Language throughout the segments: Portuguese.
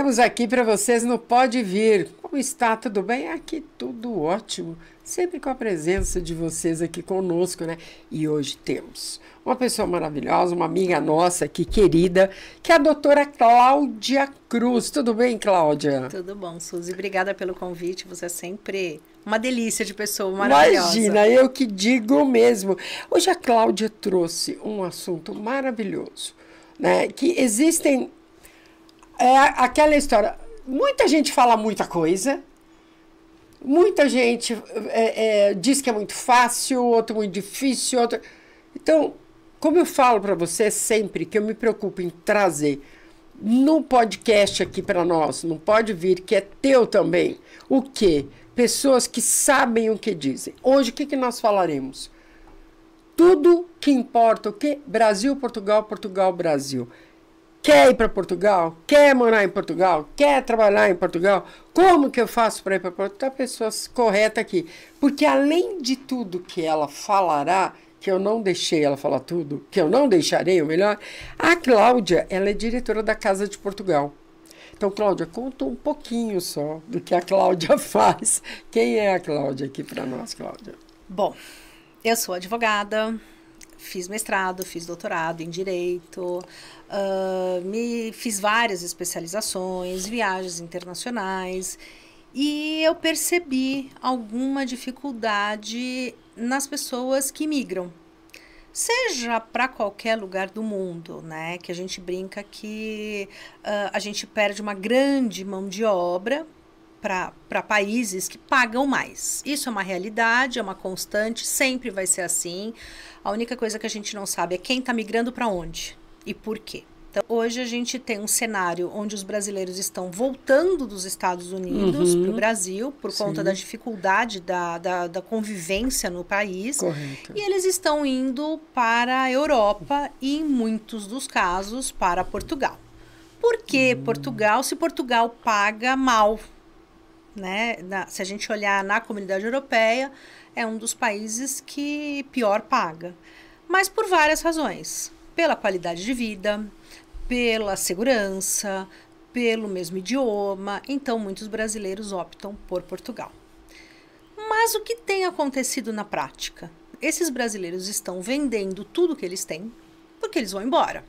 Estamos aqui para vocês no Pode Vir. Como está? Tudo bem? Aqui tudo ótimo. Sempre com a presença de vocês aqui conosco, né? E hoje temos uma pessoa maravilhosa, uma amiga nossa aqui, querida, que é a doutora Cláudia Cruz. Tudo bem, Cláudia? Tudo bom, Suzy. Obrigada pelo convite. Você é sempre uma delícia de pessoa maravilhosa. Imagina, eu que digo mesmo. Hoje a Cláudia trouxe um assunto maravilhoso, né? Que existem... aquela história, muita gente fala muita coisa, muita gente diz que é muito fácil, outro muito difícil, outro... Então, como eu falo para você sempre, que eu me preocupo em trazer no podcast aqui para nós, não pode vir, que é teu também, o quê? Pessoas que sabem o que dizem. Hoje, o que nós falaremos? Tudo que importa, o quê? Brasil, Portugal, Portugal, Brasil. Quer ir para Portugal? Quer morar em Portugal? Quer trabalhar em Portugal? Como que eu faço para ir para Portugal? A pessoa correta aqui. Porque além de tudo que ela falará, que eu não deixei ela falar tudo, que eu não deixarei, ou melhor, a Cláudia, ela é diretora da Casa de Portugal. Então, Cláudia, conta um pouquinho só do que a Cláudia faz. Quem é a Cláudia aqui para nós, Cláudia? Bom, eu sou advogada, fiz mestrado, fiz doutorado em Direito, fiz várias especializações, viagens internacionais, e eu percebi alguma dificuldade nas pessoas que migram. Seja para qualquer lugar do mundo, né? Que a gente brinca que a gente perde uma grande mão de obra para países que pagam mais. Isso é uma realidade, é uma constante, sempre vai ser assim. A única coisa que a gente não sabe é quem está migrando para onde e por quê. Então, hoje a gente tem um cenário onde os brasileiros estão voltando dos Estados Unidos para o Brasil por conta da dificuldade da convivência no país. Correto. E eles estão indo para a Europa e, em muitos dos casos, para Portugal. Por que Portugal? Se Portugal paga mal, né? Se a gente olhar na Comunidade Europeia, é um dos países que pior paga. Mas por várias razões. Pela qualidade de vida, pela segurança, pelo mesmo idioma. Então, muitos brasileiros optam por Portugal. Mas o que tem acontecido na prática? Esses brasileiros estão vendendo tudo que eles têm, porque eles vão embora.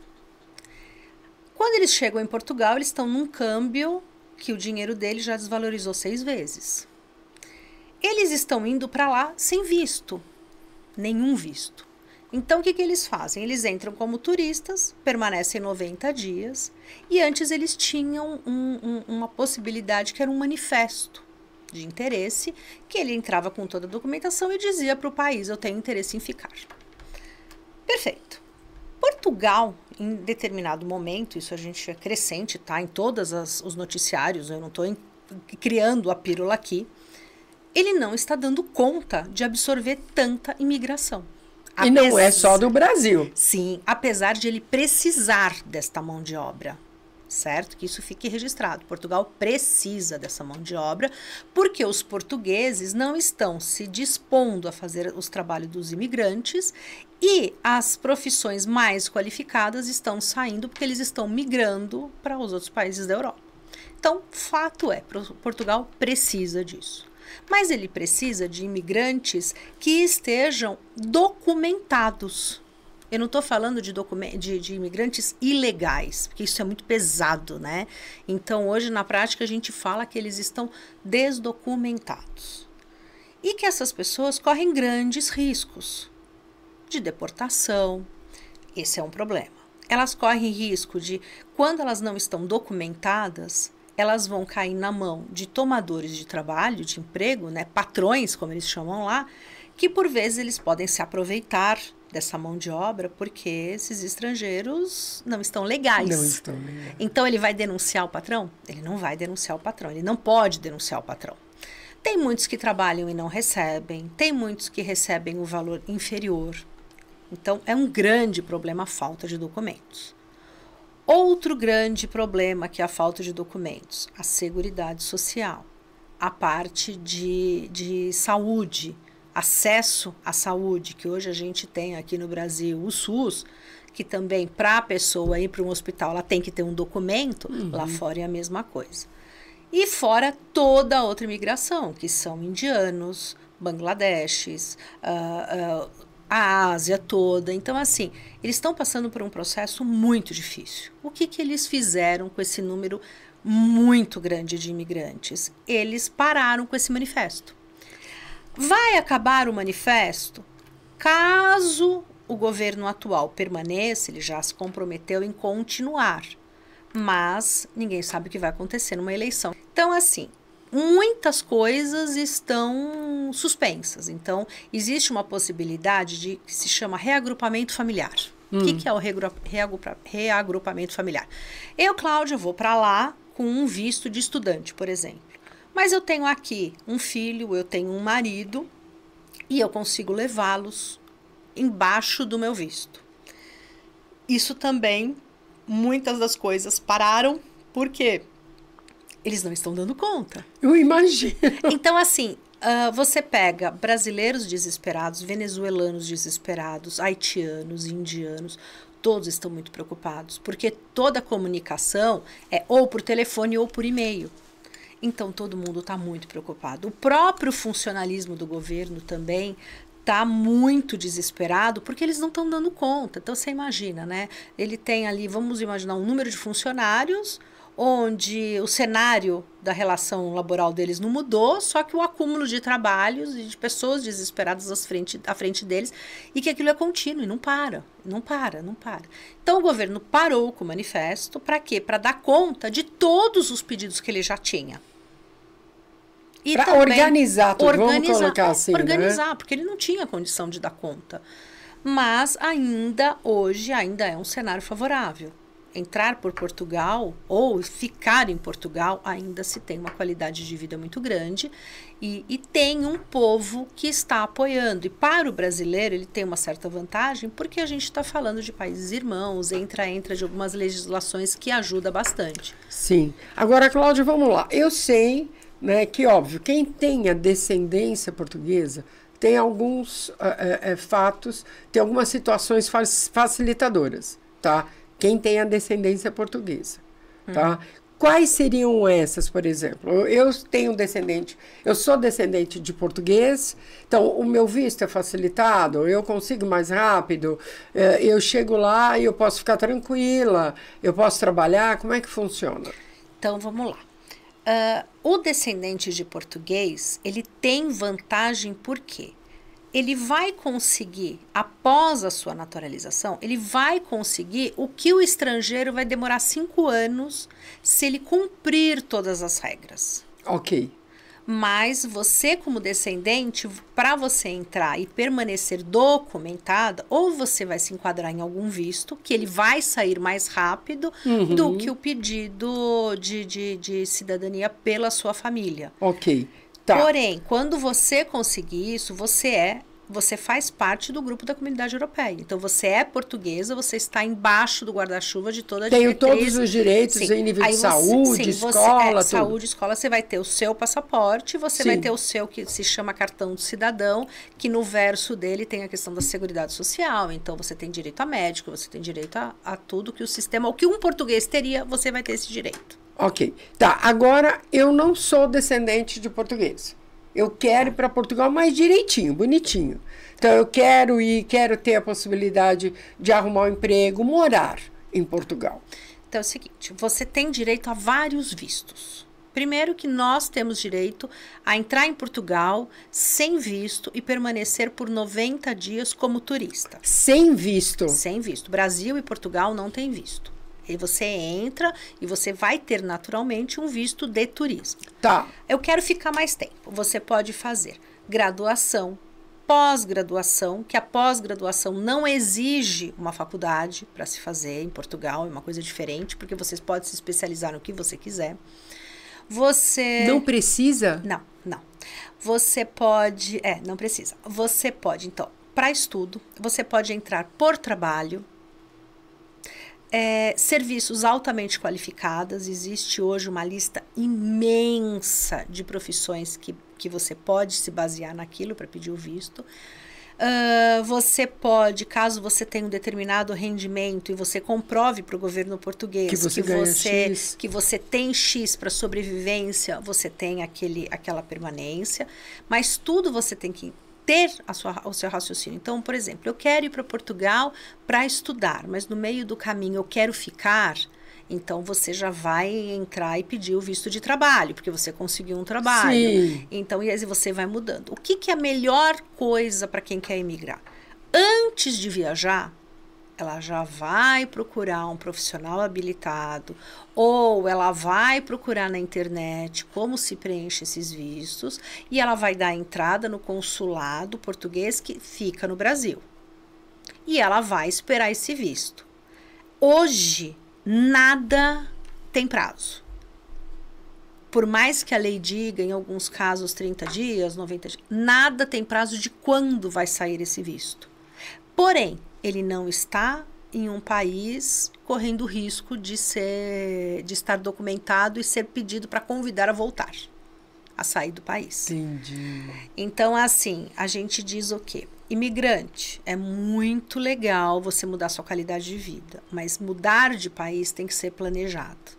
Quando eles chegam em Portugal, eles estão num câmbio que o dinheiro deles já desvalorizou 6 vezes. Eles estão indo para lá sem visto, nenhum visto. Então, o que eles fazem? Eles entram como turistas, permanecem 90 dias, e antes eles tinham uma possibilidade que era um manifesto de interesse, que ele entrava com toda a documentação e dizia para o país, eu tenho interesse em ficar. Perfeito. Portugal, em determinado momento, isso a gente é crescente, tá? Em todos os noticiários, eu não estou criando a pílula aqui, ele não está dando conta de absorver tanta imigração. E não é só do Brasil. Sim, apesar de ele precisar desta mão de obra, certo? Que isso fique registrado. Portugal precisa dessa mão de obra, porque os portugueses não estão se dispondo a fazer os trabalhos dos imigrantes e as profissões mais qualificadas estão saindo porque eles estão migrando para os outros países da Europa. Então, fato é, Portugal precisa disso. Mas ele precisa de imigrantes que estejam documentados. Eu não estou falando de imigrantes ilegais, porque isso é muito pesado, né? Então, hoje, na prática, a gente fala que eles estão desdocumentados. E que essas pessoas correm grandes riscos de deportação. Esse é um problema. Elas correm risco de, quando elas não estão documentadas, elas vão cair na mão de tomadores de trabalho, de emprego, né, patrões, como eles chamam lá, que por vezes eles podem se aproveitar dessa mão de obra porque esses estrangeiros não estão legais. Não estão legais. Então ele vai denunciar o patrão? Ele não vai denunciar o patrão, ele não pode denunciar o patrão. Tem muitos que trabalham e não recebem, tem muitos que recebem o valor inferior. Então é um grande problema a falta de documentos. Outro grande problema que é a falta de documentos, a Seguridade Social, a parte de saúde, acesso à saúde, que hoje a gente tem aqui no Brasil, o SUS, que também para a pessoa ir para um hospital ela tem que ter um documento, lá fora é a mesma coisa. E fora toda a outra imigração, que são indianos, bangladeshes, a Ásia toda. Então, assim, eles estão passando por um processo muito difícil. O que eles fizeram com esse número muito grande de imigrantes? Eles pararam com esse manifesto. Vai acabar o manifesto? Caso o governo atual permaneça, ele já se comprometeu em continuar. Mas ninguém sabe o que vai acontecer numa eleição. Então, assim, muitas coisas estão suspensas. Então, existe uma possibilidade de que se chama reagrupamento familiar. O que é o reagrupamento familiar? Eu, Cláudia, vou para lá com um visto de estudante, por exemplo. Mas eu tenho aqui um filho, eu tenho um marido e eu consigo levá-los embaixo do meu visto. Isso também, muitas das coisas pararam, porque eles não estão dando conta. Eu imagino. Então, assim, você pega brasileiros desesperados, venezuelanos desesperados, haitianos, indianos, todos estão muito preocupados, porque toda a comunicação é ou por telefone ou por e-mail. Então, todo mundo está muito preocupado. O próprio funcionalismo do governo também está muito desesperado, porque eles não estão dando conta. Então, você imagina, né? Ele tem ali, vamos imaginar, um número de funcionários, onde o cenário da relação laboral deles não mudou, só que o acúmulo de trabalhos e de pessoas desesperadas à frente deles, e que aquilo é contínuo e não para. Então, o governo parou com o manifesto, para quê? Para dar conta de todos os pedidos que ele já tinha. Para organizar tudo, vamos colocar assim, organizar, né? Porque ele não tinha condição de dar conta. Mas ainda, hoje, ainda é um cenário favorável. Entrar por Portugal ou ficar em Portugal ainda se tem uma qualidade de vida muito grande e tem um povo que está apoiando. E para o brasileiro ele tem uma certa vantagem porque a gente está falando de países irmãos, entra de algumas legislações que ajuda bastante. Sim. Agora, Cláudia, vamos lá. Eu sei, né, que, óbvio, quem tem a descendência portuguesa tem alguns fatos, tem algumas situações facilitadoras, tá? Quem tem a descendência portuguesa, tá? Quais seriam essas, por exemplo? Eu sou descendente de português, então o meu visto é facilitado, eu consigo mais rápido, eu chego lá e eu posso ficar tranquila, eu posso trabalhar, como é que funciona? Então, vamos lá. O descendente de português, ele tem vantagem por quê? Ele vai conseguir, após a sua naturalização, ele vai conseguir o que o estrangeiro vai demorar 5 anos se ele cumprir todas as regras. Ok. Mas você, como descendente, para você entrar e permanecer documentada, ou você vai se enquadrar em algum visto, que ele vai sair mais rápido do que o pedido de cidadania pela sua família. Ok. Tá. Porém, quando você conseguir isso, você faz parte do grupo da Comunidade Europeia. Então, você é portuguesa, você está embaixo do guarda-chuva de toda a diretriz. Tenho todos os direitos em nível de saúde, escola, tudo. Saúde, escola, você vai ter o seu passaporte, você vai ter o seu que se chama cartão do cidadão, que no verso dele tem a questão da seguridade social. Então, você tem direito a médico, você tem direito a tudo que o sistema, o que um português teria, você vai ter esse direito. Ok. Tá, agora eu não sou descendente de português. Eu quero ir para Portugal mais direitinho, bonitinho. Então, eu quero ter a possibilidade de arrumar um emprego, morar em Portugal. Então, é o seguinte, você tem direito a vários vistos. Primeiro que nós temos direito a entrar em Portugal sem visto e permanecer por 90 dias como turista. Sem visto? Sem visto. Brasil e Portugal não tem visto. E você entra e você vai ter naturalmente um visto de turismo. Tá. Eu quero ficar mais tempo. Você pode fazer graduação, pós-graduação, que a pós-graduação não exige uma faculdade para se fazer em Portugal, é uma coisa diferente, porque você pode se especializar no que você quiser. Você... Não precisa? Não. Você pode... não precisa. Você pode, então, para estudo, você pode entrar por trabalho, serviços altamente qualificados. Existe hoje uma lista imensa de profissões que que você pode se basear naquilo para pedir o visto. Você pode, caso você tenha um determinado rendimento e você comprove para o governo português que você tem X para sobrevivência, você tem aquela permanência, mas tudo você tem que ter o seu raciocínio. Então, por exemplo, eu quero ir para Portugal para estudar, mas no meio do caminho eu quero ficar. Então, você já vai entrar e pedir o visto de trabalho, porque você conseguiu um trabalho. Sim. Então, e aí você vai mudando. O que é a melhor coisa para quem quer emigrar? Antes de viajar, ela já vai procurar um profissional habilitado, ou ela vai procurar na internet como se preenche esses vistos, e ela vai dar entrada no consulado português que fica no Brasil. E ela vai esperar esse visto. Hoje, nada tem prazo. Por mais que a lei diga, em alguns casos, 30 dias, 90 dias, nada tem prazo de quando vai sair esse visto. Porém, ele não está em um país correndo risco de estar documentado e ser pedido para convidar a voltar, a sair do país. Entendi. Então, assim, a gente diz o quê? Imigrante, é muito legal você mudar sua qualidade de vida, mas mudar de país tem que ser planejado.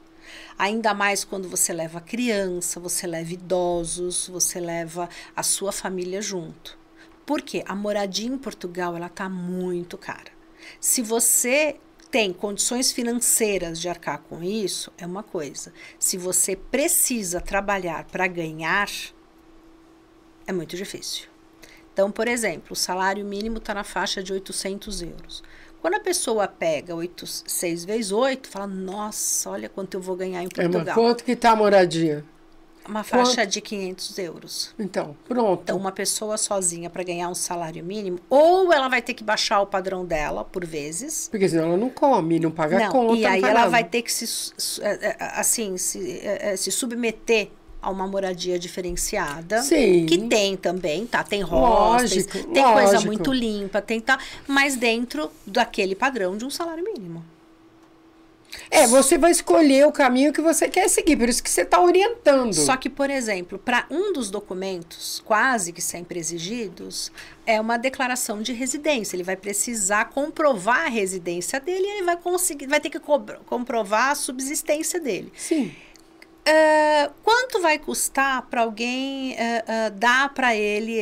Ainda mais quando você leva criança, você leva idosos, você leva a sua família junto. Por quê? A moradia em Portugal, ela tá muito cara. Se você tem condições financeiras de arcar com isso, é uma coisa. Se você precisa trabalhar para ganhar, é muito difícil. Então, por exemplo, o salário mínimo está na faixa de 800 euros. Quando a pessoa pega 6 vezes 8, fala, nossa, olha quanto eu vou ganhar em Portugal. Mas quanto que está a moradia? Uma faixa de 500 euros. Então, pronto. Então, uma pessoa sozinha para ganhar um salário mínimo, ou ela vai ter que baixar o padrão dela por vezes. Porque senão ela não come, não paga a conta. E aí ela vai ter que se submeter a uma moradia diferenciada. Sim. Que tem também, tá? Tem hostels, tem coisa muito limpa, mas dentro daquele padrão de um salário mínimo. Você vai escolher o caminho que você quer seguir, por isso que você está orientando. Só que, por exemplo, para um dos documentos quase que sempre exigidos, é uma declaração de residência. Ele vai precisar comprovar a residência dele e ele vai ter que comprovar a subsistência dele. Sim. Quanto vai custar para alguém dar para ele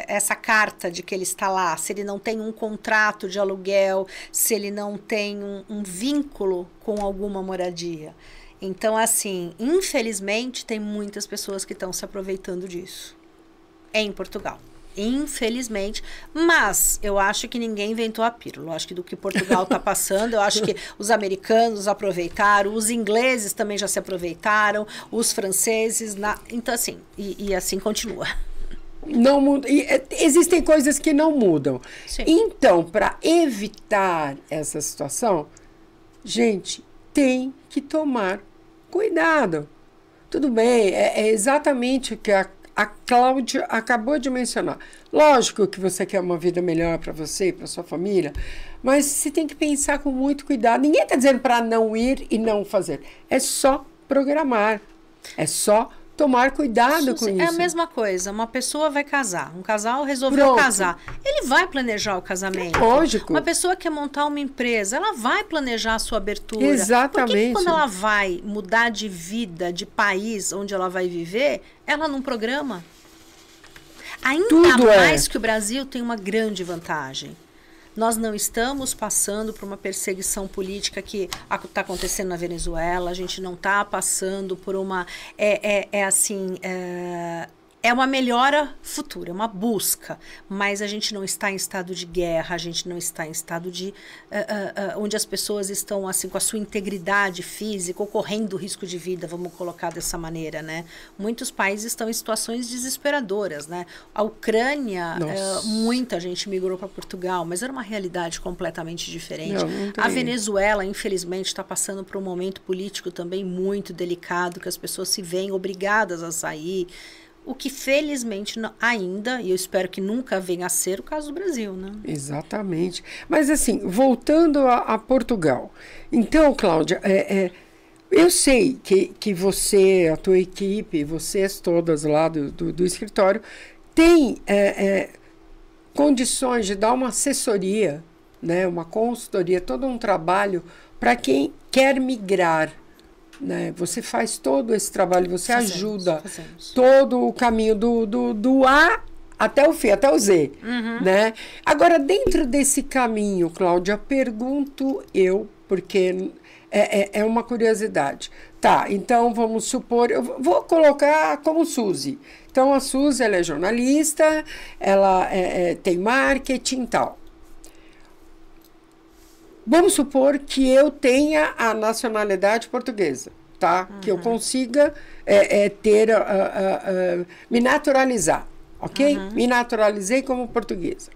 essa carta de que ele está lá, se ele não tem um contrato de aluguel, se ele não tem um vínculo com alguma moradia? Então, assim, infelizmente, tem muitas pessoas que estão se aproveitando disso em Portugal. Infelizmente, mas eu acho que ninguém inventou a pílula. Eu acho que do que Portugal está passando, eu acho que os americanos aproveitaram, os ingleses também já se aproveitaram, os franceses, então assim, e assim continua. Não muda. Existem coisas que não mudam. Sim. Então, para evitar essa situação, gente, tem que tomar cuidado. Tudo bem, é exatamente o que a Cláudia acabou de mencionar. Lógico que você quer uma vida melhor para você e para sua família, mas você tem que pensar com muito cuidado. Ninguém está dizendo para não ir e não fazer. É só programar. É só tomar cuidado com isso. É a mesma coisa. Uma pessoa vai casar. Um casal resolveu casar. Ele vai planejar o casamento. Lógico. Uma pessoa quer montar uma empresa. Ela vai planejar a sua abertura. Exatamente. Por que quando ela vai mudar de vida, de país onde ela vai viver, ela não programa? Ainda mais que o Brasil tem uma grande vantagem. Nós não estamos passando por uma perseguição política que está acontecendo na Venezuela, a gente não está passando por uma... É uma melhora futura, é uma busca, mas a gente não está em estado de guerra, a gente não está em estado de... onde as pessoas estão assim, com a sua integridade física, ou correndo risco de vida, vamos colocar dessa maneira, né? Muitos países estão em situações desesperadoras, né? A Ucrânia, muita gente migrou para Portugal, mas era uma realidade completamente diferente. A Venezuela, infelizmente, está passando por um momento político também muito delicado, que as pessoas se veem obrigadas a sair. O que felizmente ainda, e eu espero que nunca venha a ser o caso do Brasil, né? Exatamente. Mas assim, voltando a Portugal. Então, Cláudia, Eu sei que você, a tua equipe, vocês todas lá do escritório, tem condições de dar uma assessoria, né, uma consultoria, todo um trabalho para quem quer migrar. Né? Você faz todo esse trabalho, você ajuda todo o caminho do A até o fim, até o Z. Né? Agora, dentro desse caminho, Cláudia, pergunto eu, porque é uma curiosidade. Tá, então vamos supor, eu vou colocar como Suzy. Então, a Suzy, ela é jornalista, ela tem marketing e tal. Vamos supor que eu tenha a nacionalidade portuguesa, tá? Que eu consiga me naturalizar, ok? Me naturalizei como portuguesa.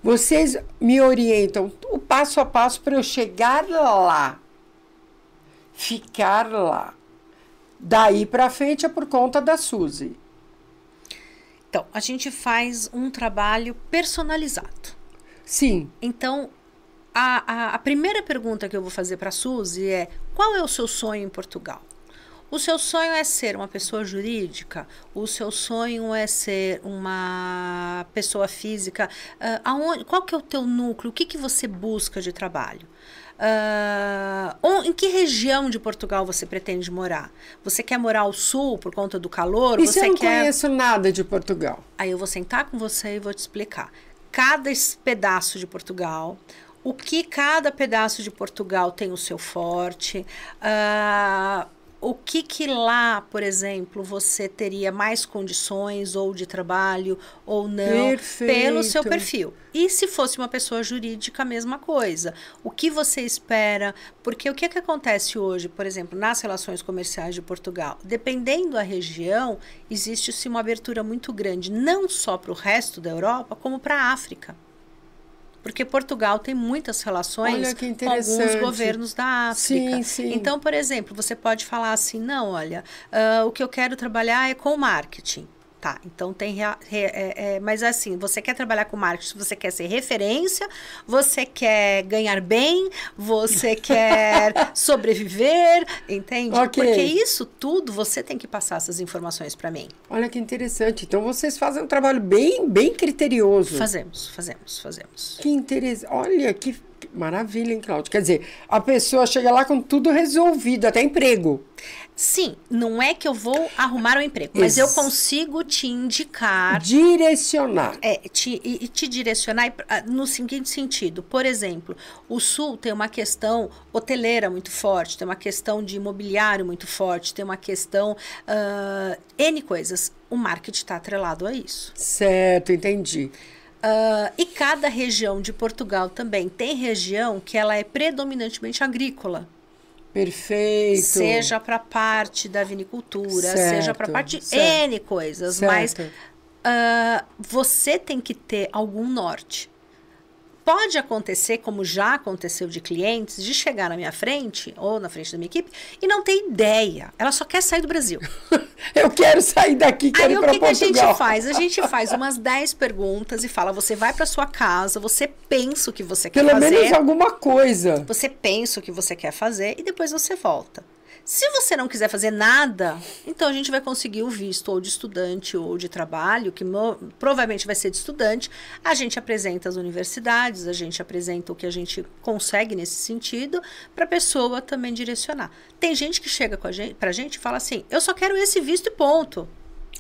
Vocês me orientam o passo a passo para eu chegar lá, ficar lá. Daí para frente é por conta da Suzy. Então, a gente faz um trabalho personalizado. Sim. Então, a primeira pergunta que eu vou fazer para a Suzy é: qual é o seu sonho em Portugal? O seu sonho é ser uma pessoa jurídica? O seu sonho é ser uma pessoa física? Qual que é o teu núcleo? O que você busca de trabalho? Em que região de Portugal você pretende morar? Você quer morar ao sul por conta do calor? E se eu não conheço nada de Portugal? Aí eu vou sentar com você e vou te explicar. Cada pedaço de Portugal, o que cada pedaço de Portugal tem o seu forte, o que lá, por exemplo, você teria mais condições ou de trabalho ou não, Perfeito. Pelo seu perfil. E se fosse uma pessoa jurídica, a mesma coisa. O que você espera? Porque o que acontece hoje, por exemplo, nas relações comerciais de Portugal? Dependendo da região, existe-se uma abertura muito grande, não só para o resto da Europa, como para a África. Porque Portugal tem muitas relações com alguns governos da África. Sim, sim. Então, por exemplo, você pode falar assim, não, olha, o que eu quero trabalhar é com marketing. Tá, então tem... mas assim, você quer trabalhar com marketing, você quer ser referência, você quer ganhar bem, você quer sobreviver, entende? Okay. Porque isso tudo, você tem que passar essas informações para mim. Olha que interessante. Então, vocês fazem um trabalho bem criterioso. Fazemos. Que interessante. Olha, que maravilha, hein, Cláudia? Quer dizer, a pessoa chega lá com tudo resolvido, até emprego. Sim, não é que eu vou arrumar um emprego, mas eu consigo te indicar... Direcionar. Te direcionar no seguinte sentido. Por exemplo, o Sul tem uma questão hoteleira muito forte, tem uma questão de imobiliário muito forte, tem uma questão... N coisas. O marketing está atrelado a isso. Certo, entendi. E cada região de Portugal também tem região que ela é predominantemente agrícola. Perfeito. Seja para parte da vinicultura, certo, seja para parte de certo, N coisas, certo. Mas você tem que ter algum norte. Pode acontecer, como já aconteceu de clientes, de chegar na minha frente, ou na frente da minha equipe, e não ter ideia. Ela só quer sair do Brasil. Eu quero sair daqui, quero ir para Portugal. Aí o que a gente faz? A gente faz umas 10 perguntas e fala, você vai para sua casa, você pensa o que você quer fazer. Pelo menos alguma coisa. Você pensa o que você quer fazer e depois você volta. Se você não quiser fazer nada, então a gente vai conseguir o visto ou de estudante ou de trabalho, que provavelmente vai ser de estudante. A gente apresenta as universidades, a gente apresenta o que a gente consegue nesse sentido, para a pessoa também direcionar. Tem gente que chega pra gente e fala assim, eu só quero esse visto e ponto.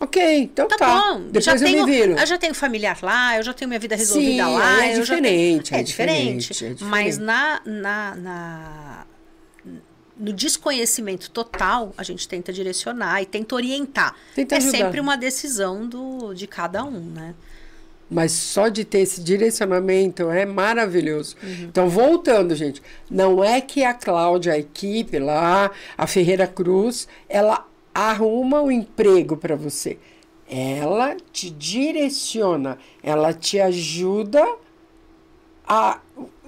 Ok, então tá. Bom. Depois eu me viro. Eu já tenho familiar lá, eu já tenho minha vida resolvida Sim, lá. É diferente. É diferente. Mas no desconhecimento total, a gente tenta direcionar e tenta orientar. Tenta ajudar. Sempre uma decisão de cada um, né? Mas só de ter esse direcionamento é maravilhoso. Então, voltando, gente, não é que a Cláudia, a equipe lá, a Ferreira Cruz, ela arruma um emprego para você. Ela te direciona, ela te ajuda a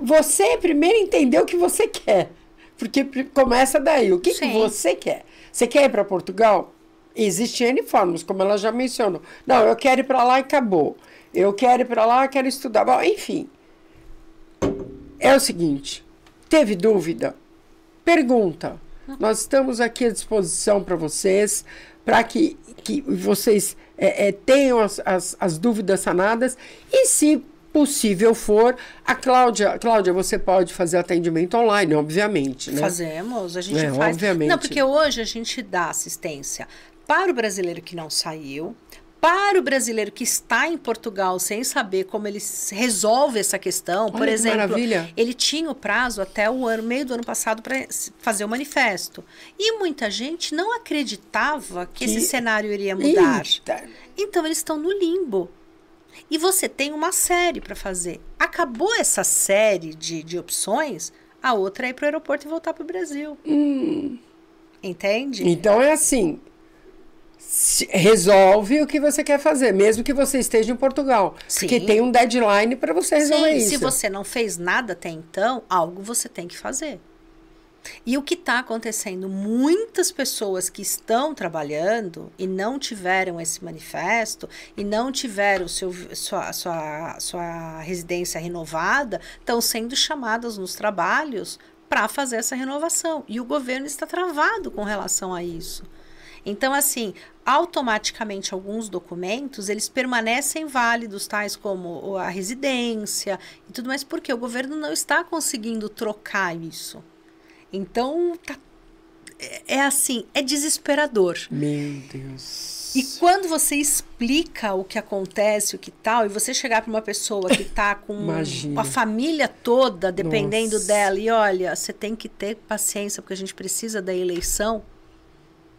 você primeiro entender o que você quer. Porque começa daí. O que você quer? Você quer ir para Portugal? Existem N formas, como ela já mencionou. Não, eu quero ir para lá e acabou. Eu quero ir para lá, quero estudar. Bom, enfim. É o seguinte. Teve dúvida? Pergunta. Nós estamos aqui à disposição para vocês, para que vocês tenham as dúvidas sanadas. E, se possível for, Cláudia, você pode fazer atendimento online, obviamente, né? Fazemos, a gente faz. Obviamente. Não, porque hoje a gente dá assistência para o brasileiro que não saiu, para o brasileiro que está em Portugal sem saber como ele resolve essa questão. Por exemplo, maravilha. Ele tinha o prazo até meio do ano passado para fazer o manifesto. E muita gente não acreditava que esse cenário iria mudar. Eita. Então, eles estão no limbo. E você tem uma série para fazer. Acabou essa série de opções, a outra é ir para o aeroporto e voltar para o Brasil. Entende? Então é assim, resolve o que você quer fazer, mesmo que você esteja em Portugal. Sim. Porque tem um deadline para você resolver isso. Se você não fez nada até então, algo você tem que fazer. E o que está acontecendo? Muitas pessoas que estão trabalhando e não tiveram esse manifesto e não tiveram sua residência renovada, estão sendo chamadas nos trabalhos para fazer essa renovação. E o governo está travado com relação a isso. Então, assim, automaticamente alguns documentos, eles permanecem válidos, tais como a residência e tudo mais, porque o governo não está conseguindo trocar isso. Então, é assim, é desesperador. Meu Deus. E quando você explica o que acontece, o que tal, e você chegar para uma pessoa que está com a família toda dependendo dela, e olha, você tem que ter paciência, porque a gente precisa da eleição.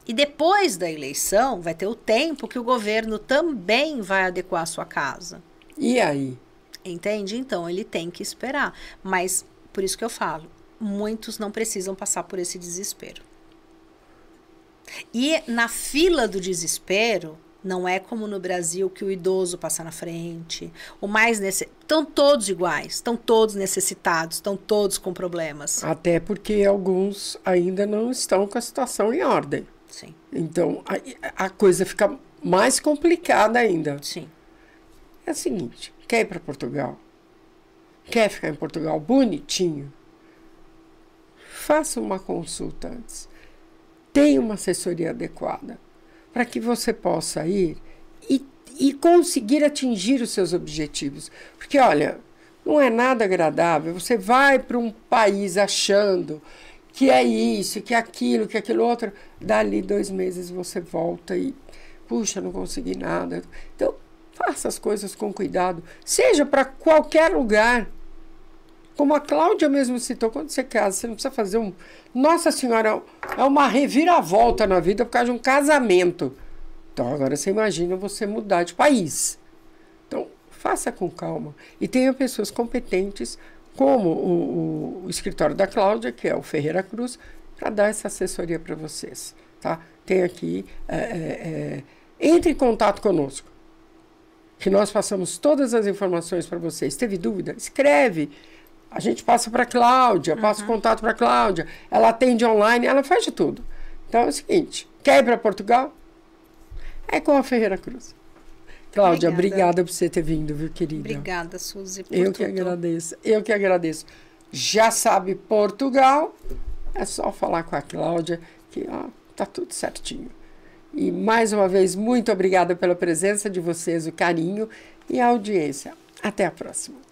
E depois da eleição, vai ter o tempo que o governo também vai adequar a sua casa. E aí? Entende? Então, ele tem que esperar. Mas, por isso que eu falo, muitos não precisam passar por esse desespero. E na fila do desespero, não é como no Brasil que o idoso passa na frente. Estão todos iguais, estão todos necessitados, estão todos com problemas. Até porque alguns ainda não estão com a situação em ordem. Sim. Então, a coisa fica mais complicada ainda. Sim. É o seguinte, quer ir para Portugal? Quer ficar em Portugal bonitinho? Faça uma consulta antes. Tenha uma assessoria adequada para que você possa ir e conseguir atingir os seus objetivos. Porque, olha, não é nada agradável. Você vai para um país achando que é isso, que é aquilo, que é aquilo outro. Dali 2 meses você volta e, puxa, não consegui nada. Então, faça as coisas com cuidado. Seja para qualquer lugar. Como a Cláudia mesmo citou, quando você casa, você não precisa fazer Nossa Senhora, é uma reviravolta na vida por causa de um casamento. Então, agora você imagina você mudar de país. Então, faça com calma. E tenha pessoas competentes, como o escritório da Cláudia, que é o Ferreira Cruz, para dar essa assessoria para vocês. Tá? Tem aqui, entre em contato conosco, que nós passamos todas as informações para vocês. Teve dúvida? Escreve. A gente passa para a Cláudia, passa o contato para a Cláudia, ela atende online, ela faz de tudo. Então é o seguinte, quer ir para Portugal? É com a Ferreira Cruz. Cláudia, obrigada por você ter vindo, viu, querida? Obrigada, Suzy, por tudo. Eu que agradeço. Já sabe Portugal, é só falar com a Cláudia que tá tudo certinho. E mais uma vez, muito obrigada pela presença de vocês, o carinho e a audiência. Até a próxima.